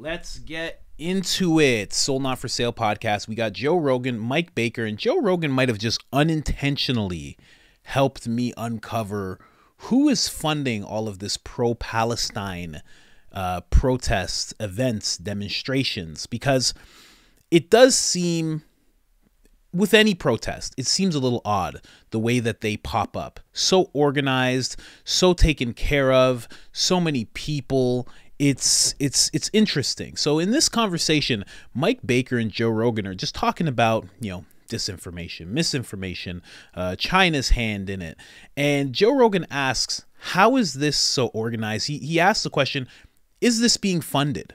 Let's get into it. Sold Not For Sale podcast. We got Joe Rogan, Mike Baker, and Joe Rogan might have just unintentionally helped me uncover who is funding all of this pro-Palestine protests, events, demonstrations, because it does seem, with any protest, it seems a little odd the way that they pop up. So organized, so taken care of, so many people. It's interesting. So in this conversation, Mike Baker and Joe Rogan are just talking about, disinformation, misinformation, China's hand in it. And Joe Rogan asks, how is this so organized? He asks the question, is this being funded?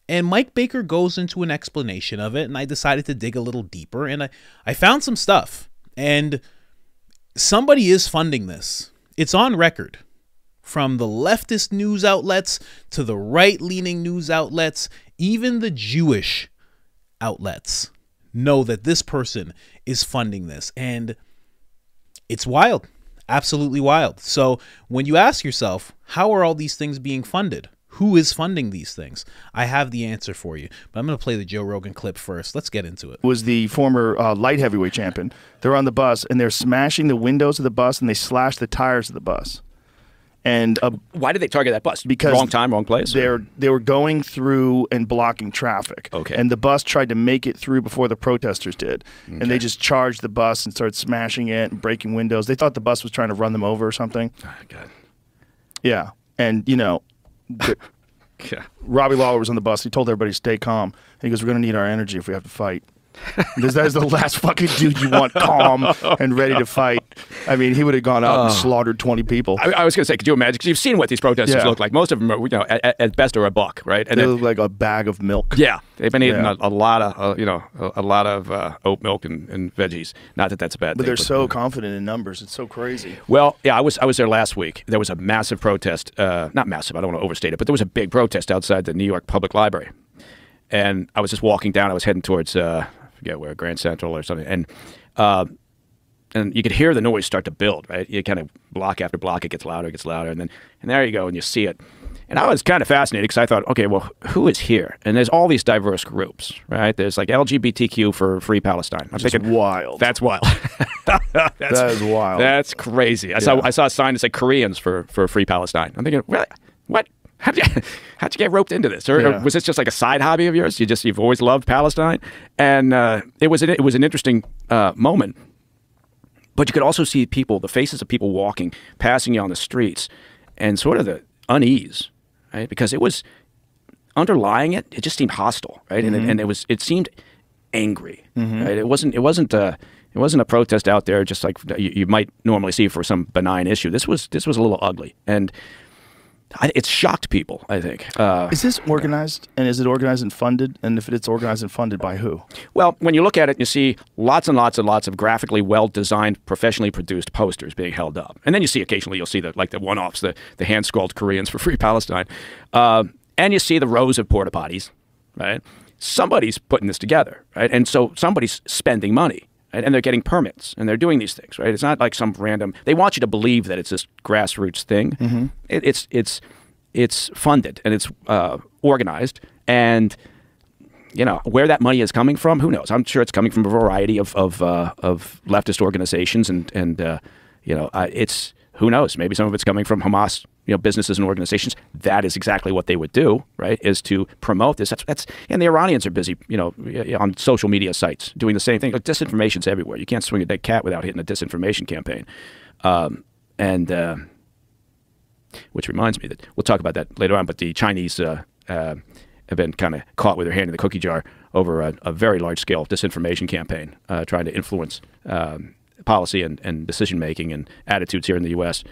And Mike Baker goes into an explanation of it, and I decided to dig a little deeper, and I found some stuff. And somebody is funding this. It's on record. From the leftist news outlets to the right-leaning news outlets, even the Jewish outlets know that this person is funding this. And it's wild. Absolutely wild. So when you ask yourself, how are all these things being funded? Who is funding these things? I have the answer for you, but I'm going to play the Joe Rogan clip first. Let's get into it. Was the former light heavyweight champion. They're on the bus, and they're smashing the windows of the bus, and they slash the tires of the bus. And why did they target that bus? Because wrong time, wrong place? They were going through and blocking traffic. Okay. And the bus tried to make it through before the protesters did. Okay. And they just charged the bus and started smashing it and breaking windows. They thought the bus was trying to run them over or something. Oh, God. Yeah. And, Robbie Lawler was on the bus. He told everybody to stay calm. He goes, we're going to need our energy if we have to fight. Because that is the last fucking dude you want calm and ready to fight. I mean, he would have gone out and slaughtered 20 people. I was going to say, could you imagine? Because you've seen what these protesters look like. Most of them are, at best, are a buck, right? And they look like a bag of milk. Yeah, they've been eating a lot of, oat milk and veggies. Not that that's a bad thing. But they're so confident in numbers. It's so crazy. Well, yeah, I was there last week. There was a massive protest. Not massive. I don't want to overstate it, but there was a big protest outside the New York Public Library. And I was just walking down. I was heading towards, I forget where, Grand Central or something. And you could hear the noise start to build, right? You kind of block after block, it gets louder, and there you go, and you see it. And I was kind of fascinated because I thought, okay, well, who is here? And there's all these diverse groups, right? There's like LGBTQ for Free Palestine. I'm thinking, wild. That's wild. That is wild. That's crazy. I saw a sign that said Koreans for Free Palestine. I'm thinking, what? How'd you get roped into this? Or was this just like a side hobby of yours? You've always loved Palestine? And it was an interesting moment. But you could also see people, the faces of people walking, passing you on the streets, and sort of the unease, right? Because it was underlying it just seemed hostile, right? Mm-hmm. And it seemed angry, right? It wasn't a protest out there just like you might normally see for some benign issue. This was a little ugly, and it shocked people, I think. Is this organized, and is it organized and funded? And if it's organized and funded, by who? Well, when you look at it, you see lots and lots and lots of graphically well-designed, professionally produced posters being held up. And then you see occasionally, you'll see the one-offs, the hand-scrawled Koreans for Free Palestine. And you see the rows of porta potties, right? Somebody's putting this together, right? And so somebody's spending money. And they're getting permits, and they're doing these things, right? It's not like some random. They want you to believe that it's this grassroots thing. Mm-hmm. It's funded and it's organized, and where that money is coming from, who knows? I'm sure it's coming from a variety of leftist organizations, and it's who knows? Maybe some of it's coming from Hamas. Businesses and organizations. That is exactly what they would do, right? Is to promote this. And the Iranians are busy, on social media sites doing the same thing. Like, disinformation's everywhere. You can't swing a dead cat without hitting a disinformation campaign. Which reminds me that we'll talk about that later on. But the Chinese have been kind of caught with their hand in the cookie jar over a very large-scale disinformation campaign, trying to influence policy and decision making and attitudes here in the U.S.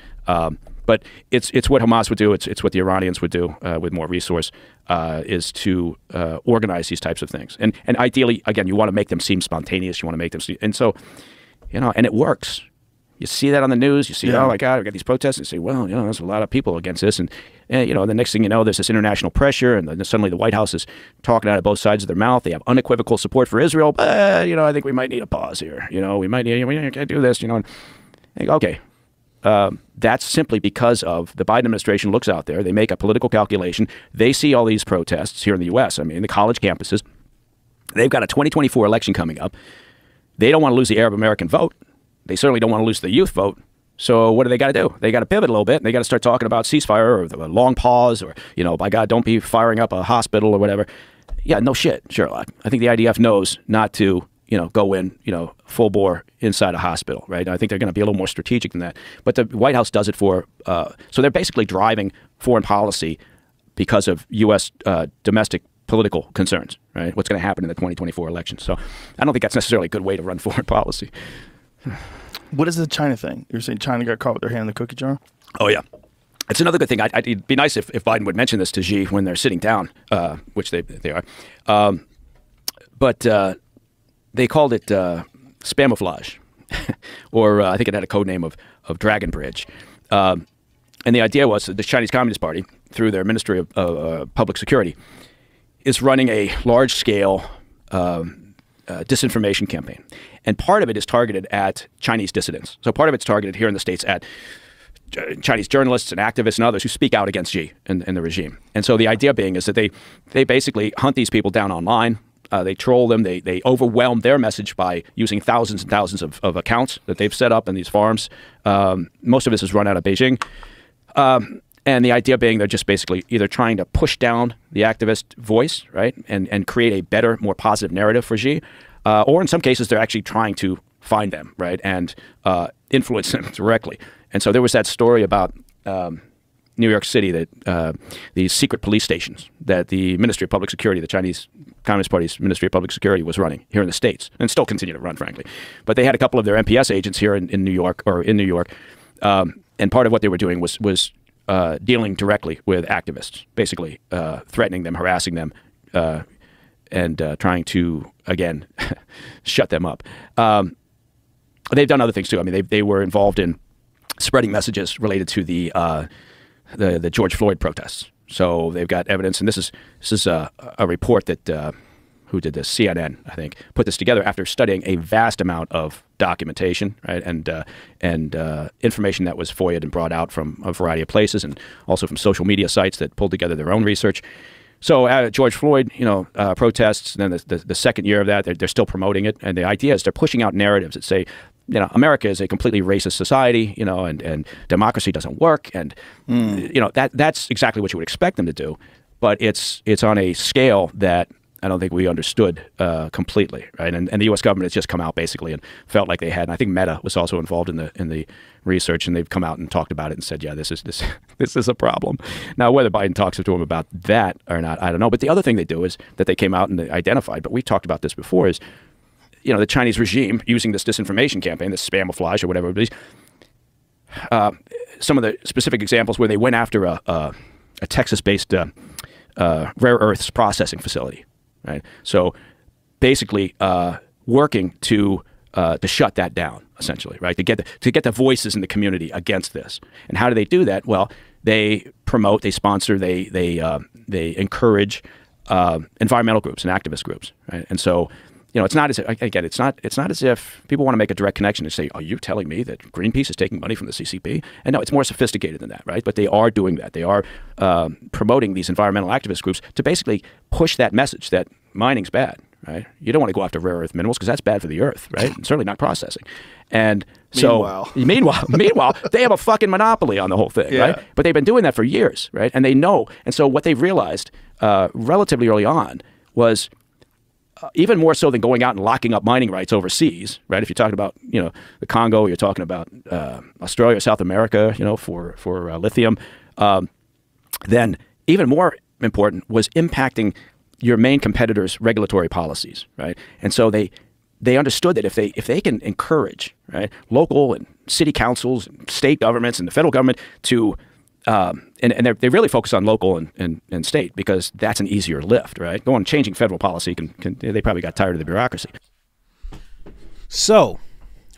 But it's what Hamas would do. It's what the Iranians would do with more resource, is to organize these types of things. And ideally, again, you want to make them seem spontaneous. You want to make them and so, and it works. You see that on the news. You see, oh my God, we got these protests. And you say, well, there's a lot of people against this. And the next thing you know, there's this international pressure, and then suddenly the White House is talking out of both sides of their mouth. They have unequivocal support for Israel. But, I think we might need a pause here. We can't do this. And think, okay. that's simply because of the Biden administration looks out there. They make a political calculation. They see all these protests here in the U.S. I mean, the college campuses. They've got a 2024 election coming up. They don't want to lose the Arab American vote. They certainly don't want to lose the youth vote. So what do they got to do? They got to pivot a little bit. And they got to start talking about ceasefire or the long pause or, you know, by God, don't be firing up a hospital or whatever. Yeah, no shit, Sherlock. I think the IDF knows not to, you know, go in, you know, full bore inside a hospital, right? I think they're going to be a little more strategic than that. But the White House does it for, so they're basically driving foreign policy because of U.S. Domestic political concerns, right? What's going to happen in the 2024 election. So I don't think that's necessarily a good way to run foreign policy. What is the China thing? You're saying China got caught with their hand in the cookie jar? Oh, yeah. It's another good thing. It'd be nice if Biden would mention this to Xi when they're sitting down, which they are. But they called it spamouflage, or I think it had a code name of Dragon Bridge. And the idea was that the Chinese Communist Party, through their Ministry of Public Security, is running a large-scale disinformation campaign. And part of it is targeted at Chinese dissidents. So part of it's targeted here in the States at Chinese journalists and activists and others who speak out against Xi and the regime. And so the idea being is that they basically hunt these people down online. They troll them. They overwhelm their message by using thousands and thousands of accounts that they've set up in these farms. Most of this is run out of Beijing. And the idea being they're just basically either trying to push down the activist voice, right, and create a better, more positive narrative for Xi, or in some cases they're actually trying to find them, right, and influence them directly. And so there was that story about New York City, that these secret police stations that the Ministry of Public Security, the Chinese Communist Party's Ministry of Public Security, was running here in the States, and still continue to run, frankly. But they had a couple of their MPS agents here in New York, and part of what they were doing was dealing directly with activists, basically threatening them, harassing them, and trying to, again, shut them up. They've done other things too. I mean, they were involved in spreading messages related to the George Floyd protests. So they've got evidence, and this is a report that who did this? CNN, I think, put this together after studying a vast amount of documentation, right, and information that was FOIA'd and brought out from a variety of places, and also from social media sites that pulled together their own research. So George Floyd, protests, and then the second year of that, they're still promoting it, and the idea is they're pushing out narratives that say, America is a completely racist society, and democracy doesn't work, and that's exactly what you would expect them to do, but it's on a scale that I don't think we understood completely, right? And the U.S. government has just come out basically and felt like they had. And I think Meta was also involved in the research, and they've come out and talked about it and said, yeah, this is a problem. Now, whether Biden talks to him about that or not, I don't know. But the other thing they do is that they came out and they identified. But we talked about this before. Is the Chinese regime using this disinformation campaign, this spamouflage or whatever it is. Some of the specific examples where they went after a Texas-based rare earths processing facility. Right. So basically working to shut that down, essentially, right? To get the voices in the community against this. And how do they do that? Well, they promote, they sponsor, they encourage environmental groups and activist groups, right? And so, it's not as if, again, it's not as if people want to make a direct connection and say, "Are you telling me that Greenpeace is taking money from the CCP?" And no, it's more sophisticated than that, right? But they are doing that. They are promoting these environmental activist groups to basically push that message that mining's bad, right? You don't want to go after rare earth minerals because that's bad for the earth, right? And certainly not processing. And so, meanwhile, they have a fucking monopoly on the whole thing, right? But they've been doing that for years, right? And they know. And so what they've realized relatively early on was, even more so than going out and locking up mining rights overseas, right? If you're talking about, the Congo, you're talking about Australia, South America, for lithium, then even more important was impacting your main competitors' regulatory policies, right? And so they understood that if they can encourage, right, local and city councils, and state governments, and the federal government to and they really focus on local and state because that's an easier lift, right? Going changing federal policy they probably got tired of the bureaucracy. So,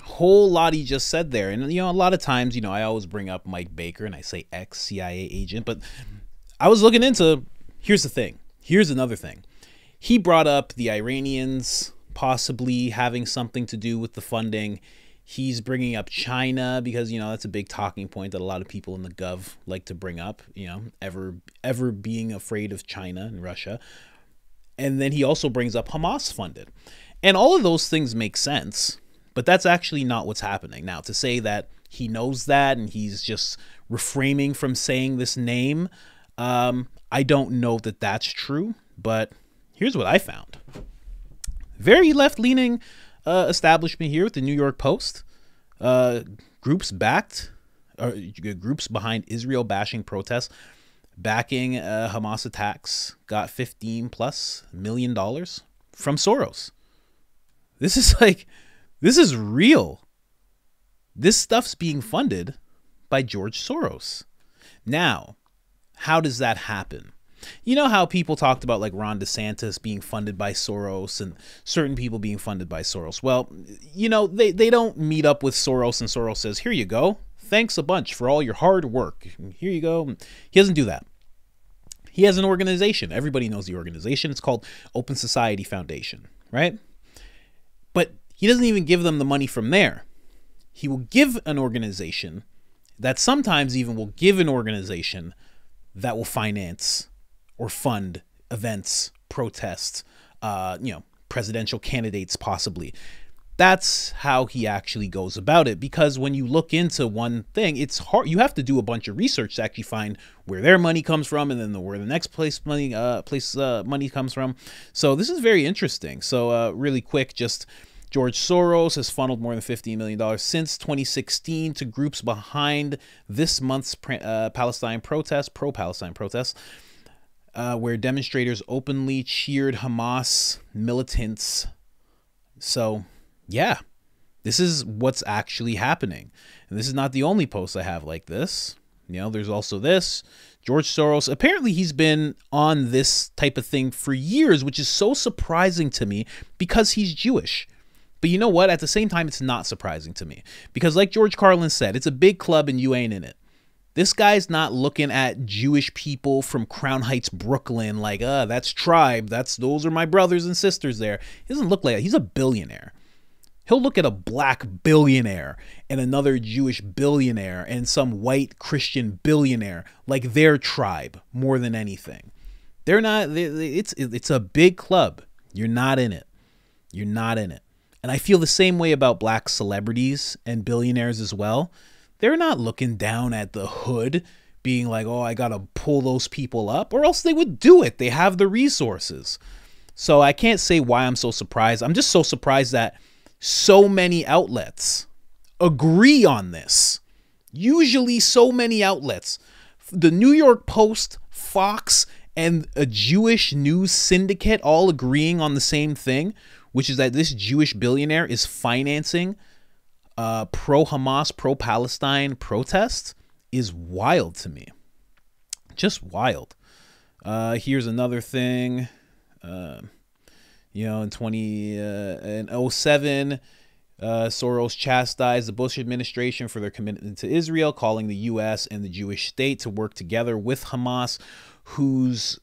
whole lot he just said there, and a lot of times, I always bring up Mike Baker and I say ex-CIA agent, but I was looking into. Here's the thing. Here's another thing. He brought up the Iranians possibly having something to do with the funding. He's bringing up China because, you know, that's a big talking point that a lot of people in the gov like to bring up, you know, ever being afraid of China and Russia. And then he also brings up Hamas funded. And all of those things make sense, but that's actually not what's happening. Now, to say that he knows that and he's just refraining from saying this name, I don't know that that's true, but here's what I found. Very left-leaning establishment here with the New York Post. Groups behind Israel bashing protests, backing Hamas attacks, got $15+ million from Soros. This is real. This stuff's being funded by George Soros. Now, how does that happen? You know how people talked about like Ron DeSantis being funded by Soros and certain people being funded by Soros? Well, you know, they don't meet up with Soros and Soros says, here you go. Thanks a bunch for all your hard work. Here you go. He doesn't do that. He has an organization. Everybody knows the organization. It's called Open Society Foundation, right? But he doesn't even give them the money from there. He will give an organization that sometimes even will give an organization that will finance or fund events, protests, you know, presidential candidates possibly. That's how he actually goes about it, because when you look into one thing, it's hard. You have to do a bunch of research to actually find where their money comes from and then where the next place money comes from. So this is very interesting. So really quick, just George Soros has funneled more than $15 million since 2016 to groups behind this month's pro-Palestine protests, where demonstrators openly cheered Hamas militants. So yeah, this is what's actually happening. And this is not the only post I have like this. You know, there's also this. George Soros, apparently he's been on this type of thing for years, which is so surprising to me because he's Jewish. But you know what? At the same time, it's not surprising to me because like George Carlin said, it's a big club and you ain't in it. This guy's not looking at Jewish people from Crown Heights, Brooklyn, like, that's tribe. Those are my brothers and sisters there. He doesn't look like that. He's a billionaire. He'll look at a black billionaire and another Jewish billionaire and some white Christian billionaire like their tribe more than anything. They're not, it's a big club. You're not in it. You're not in it. And I feel the same way about black celebrities and billionaires as well. They're not looking down at the hood being like, oh, I got to pull those people up, or else they would do it. They have the resources. So I can't say why I'm so surprised. I'm just so surprised that so many outlets agree on this. Usually so many outlets, the New York Post, Fox, and a Jewish news syndicate all agreeing on the same thing, which is that this Jewish billionaire is financing pro-Hamas, pro-Palestine protests, is wild to me. Just wild. Here's another thing. You know, in 2007, Soros chastised the Bush administration for their commitment to Israel, calling the U.S. and the Jewish state to work together with Hamas, whose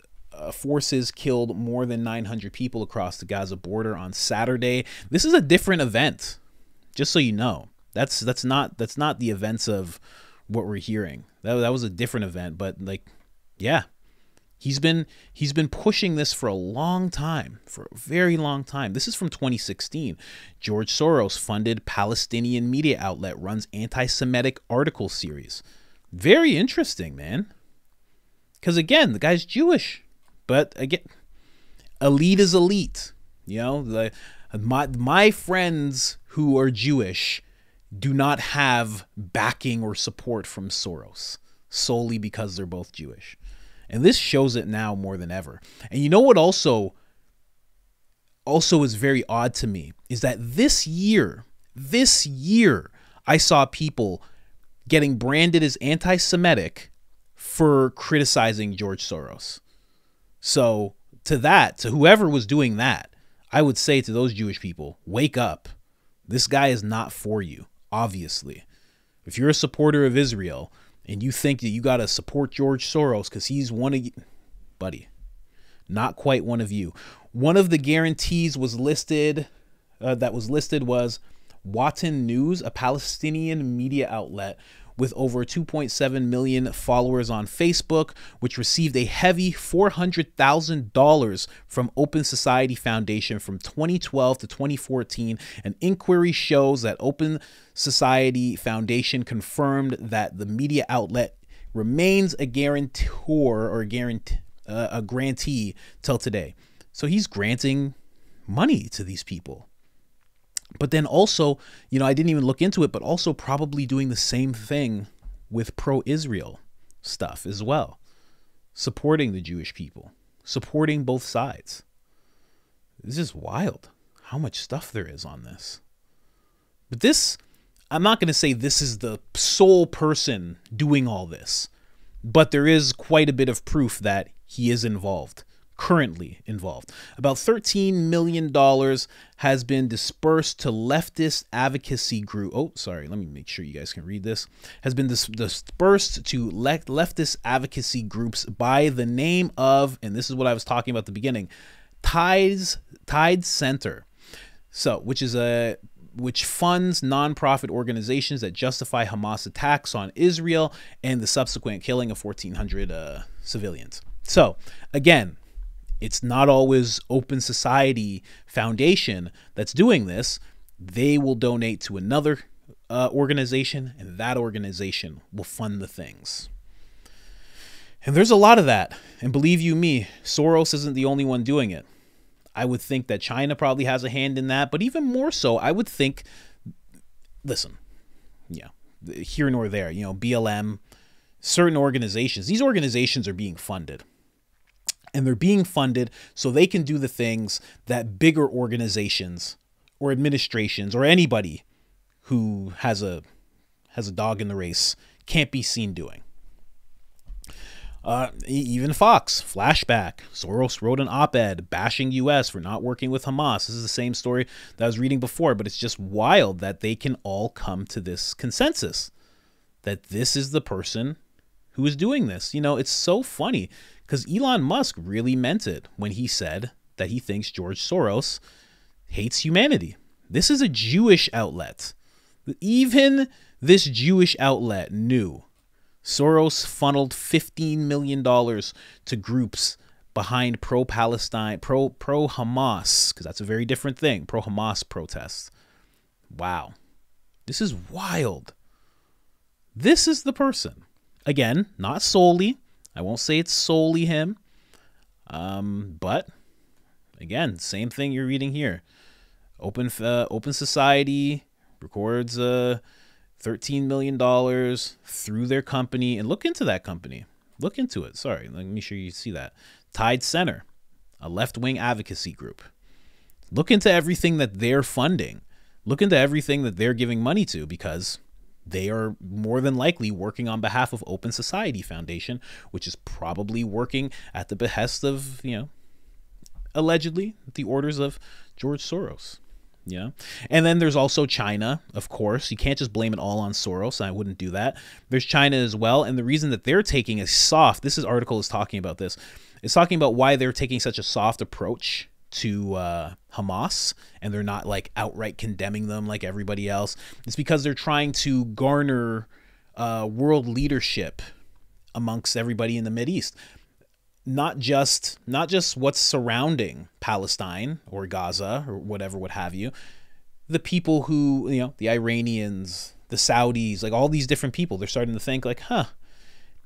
forces killed more than 900 people across the Gaza border on Saturday. This is a different event, just so you know. That's not the events of what we're hearing. That was a different event, but like, yeah. He's been pushing this for a long time, for a very long time. This is from 2016. George Soros funded Palestinian media outlet runs anti-Semitic article series. Very interesting, man. Because again, the guy's Jewish, but again, elite is elite. You know, my friends who are Jewish do not have backing or support from Soros solely because they're both Jewish. And this shows it now more than ever. And you know what also is very odd to me is that this year, I saw people getting branded as anti-Semitic for criticizing George Soros. So to whoever was doing that, I would say to those Jewish people, wake up. This guy is not for you, obviously. If you're a supporter of Israel and you think that you got to support George Soros because he's one of you, buddy, not quite one of you. One of the guarantees was listed, was Watan News, a Palestinian media outlet with over 2.7 million followers on Facebook, which received a heavy $400,000 from Open Society Foundation from 2012 to 2014. An inquiry shows that Open Society Foundation confirmed that the media outlet remains a guarantor or a grantee till today. So he's granting money to these people. But then also, you know, I didn't even look into it, but also probably doing the same thing with pro-Israel stuff as well. Supporting the Jewish people, supporting both sides. This is wild how much stuff there is on this. But this, I'm not going to say this is the sole person doing all this, but there is quite a bit of proof that he is involved. Currently involved. About $13 million has been dispersed to leftist advocacy group. Oh, sorry. Let me make sure you guys can read this. Has been dispersed to leftist advocacy groups by the name of, and this is what I was talking about at the beginning, Tide Center. So, which funds nonprofit organizations that justify Hamas attacks on Israel and the subsequent killing of 1,400 civilians. So, again, it's not always Open Society Foundation that's doing this. They will donate to another organization, and that organization will fund the things. And there's a lot of that. And believe you me, Soros isn't the only one doing it. I would think that China probably has a hand in that, but even more so, I would think, listen, yeah, here nor there, you know, BLM, certain organizations, these organizations are being funded. And they're being funded so they can do the things that bigger organizations or administrations or anybody who has a dog in the race can't be seen doing. Even Fox, flashback. Soros wrote an op-ed bashing U.S. for not working with Hamas. This is the same story that I was reading before, but it's just wild that they can all come to this consensus that this is the person who is doing this. You know, it's so funny. Because Elon Musk really meant it when he said that he thinks George Soros hates humanity. This is a Jewish outlet. Even this Jewish outlet knew Soros funneled $15 million to groups behind pro-Palestine, pro-Hamas, because that's a very different thing, pro-Hamas protests. Wow. This is wild. This is the person. Again, not solely. I won't say it's solely him, but again, same thing you're reading here. Open Society records $13 million through their company, and look into that company. Look into it. Sorry, let me sure you see that. Tide Center, a left-wing advocacy group. Look into everything that they're funding. Look into everything that they're giving money to, because they are more than likely working on behalf of Open Society Foundation, which is probably working at the behest of, you know, allegedly the orders of George Soros. Yeah. And then there's also China, of course. You can't just blame it all on Soros. I wouldn't do that. There's China as well. And the reason that they're taking a soft, this article is talking about this. It's talking about why they're taking such a soft approach to Hamas, and they're not like outright condemning them like everybody else. It's because they're trying to garner world leadership amongst everybody in the Mideast. Not just what's surrounding Palestine or Gaza or whatever, what have you. The people who, you know, the Iranians, the Saudis, like all these different people, they're starting to think like,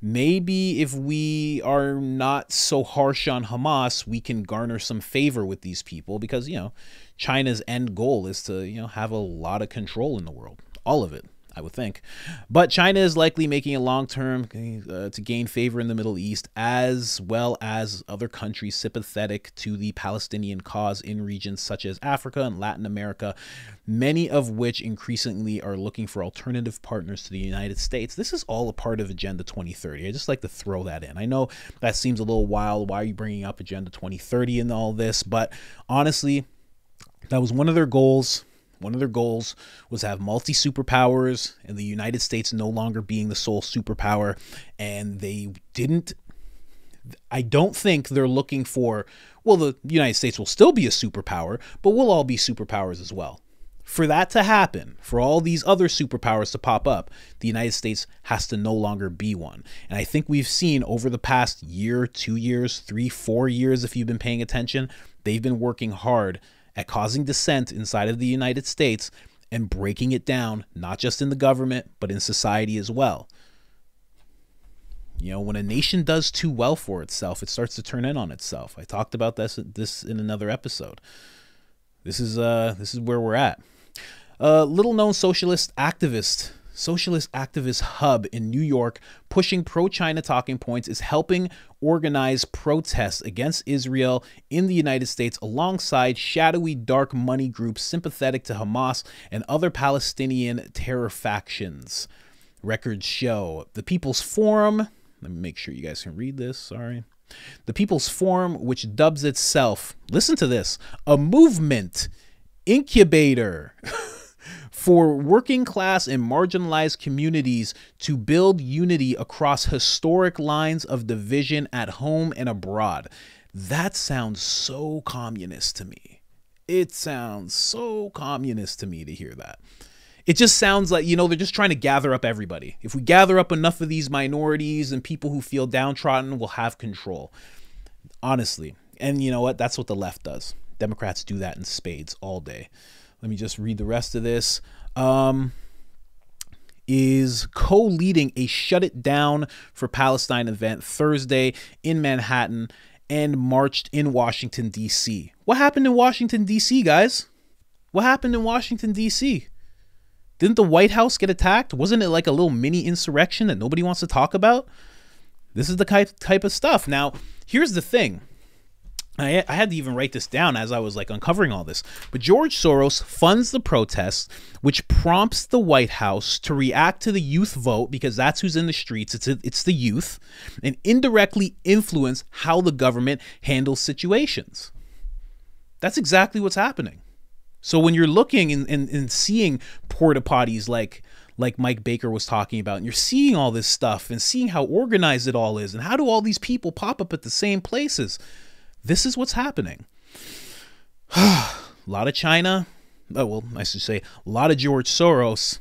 maybe if we are not so harsh on Hamas, we can garner some favor with these people, because, you know, China's end goal is to, you know, have a lot of control in the world. All of it, I would think. But China is likely making a long-term to gain favor in the Middle East, as well as other countries sympathetic to the Palestinian cause in regions such as Africa and Latin America, many of which increasingly are looking for alternative partners to the United States. This is all a part of Agenda 2030. I just like to throw that in. I know that seems a little wild. Why are you bringing up Agenda 2030 and all this? But honestly, that was one of their goals. One of their goals was to have multi-superpowers and the United States no longer being the sole superpower. And they didn't, I don't think they're looking for, well, the United States will still be a superpower, but we'll all be superpowers as well. For that to happen, for all these other superpowers to pop up, the United States has to no longer be one. And I think we've seen over the past year, 2 years, 3, 4 years, if you've been paying attention, they've been working hard at causing dissent inside of the United States and breaking it down, not just in the government, but in society as well. You know, when a nation does too well for itself, it starts to turn in on itself. I talked about this in another episode. This is where we're at. Little known socialist activist hub in New York pushing pro-China talking points is helping organize protests against Israel in the United States alongside shadowy dark money groups sympathetic to Hamas and other Palestinian terror factions. Records show the People's Forum, let me make sure you guys can read this, sorry. The People's Forum, which dubs itself, listen to this, a movement incubator for working class and marginalized communities to build unity across historic lines of division at home and abroad. That sounds so communist to me. It sounds so communist to me to hear that. It just sounds like, you know, they're just trying to gather up everybody. If we gather up enough of these minorities and people who feel downtrodden, we'll have control. Honestly. And you know what? That's what the left does. Democrats do that in spades all day. Let me just read the rest of this. Is co-leading a Shut It Down for Palestine event Thursday in Manhattan and marched in Washington, D.C. What happened in Washington, D.C., guys? What happened in Washington, D.C.? Didn't the White House get attacked? Wasn't it like a little mini insurrection that nobody wants to talk about? This is the type of stuff. Now, here's the thing. I had to even write this down as I was like uncovering all this. But George Soros funds the protests, which prompts the White House to react to the youth vote, because that's who's in the streets. It's the youth, and indirectly influence how the government handles situations. That's exactly what's happening. So when you're looking and seeing porta potties like Mike Baker was talking about, and you're seeing all this stuff and seeing how organized it all is, and how do all these people pop up at the same places, this is what's happening. A lot of China. Oh, well, I should say a lot of George Soros,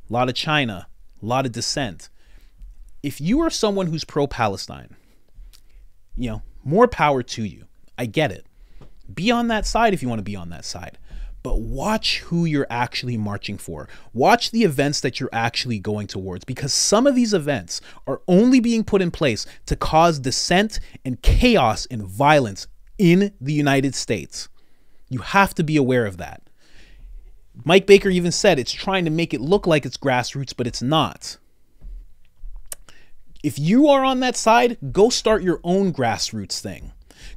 a lot of China, a lot of dissent. If you are someone who's pro-Palestine, you know, more power to you. I get it. Be on that side if you want to be on that side. But watch who you're actually marching for. Watch the events that you're actually going towards, because some of these events are only being put in place to cause dissent and chaos and violence in the United States. You have to be aware of that. Mike Baker even said it's trying to make it look like it's grassroots, but it's not. If you are on that side, go start your own grassroots thing.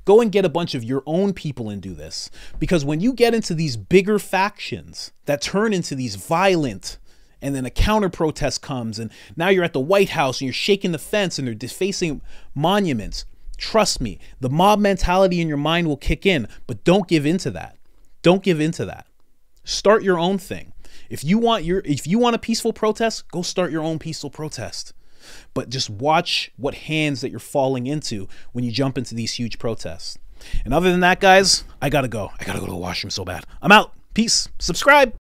Go and get a bunch of your own people and do this. Because when you get into these bigger factions that turn into these violent, and then a counter protest comes, and now you're at the White House and you're shaking the fence and they're defacing monuments, trust me, the mob mentality in your mind will kick in, but don't give in to that. Don't give in to that. Start your own thing. If you want a peaceful protest, go start your own peaceful protest. But just watch what hands that you're falling into when you jump into these huge protests. And other than that, guys, I gotta go. I gotta go to the washroom so bad. I'm out. Peace. Subscribe.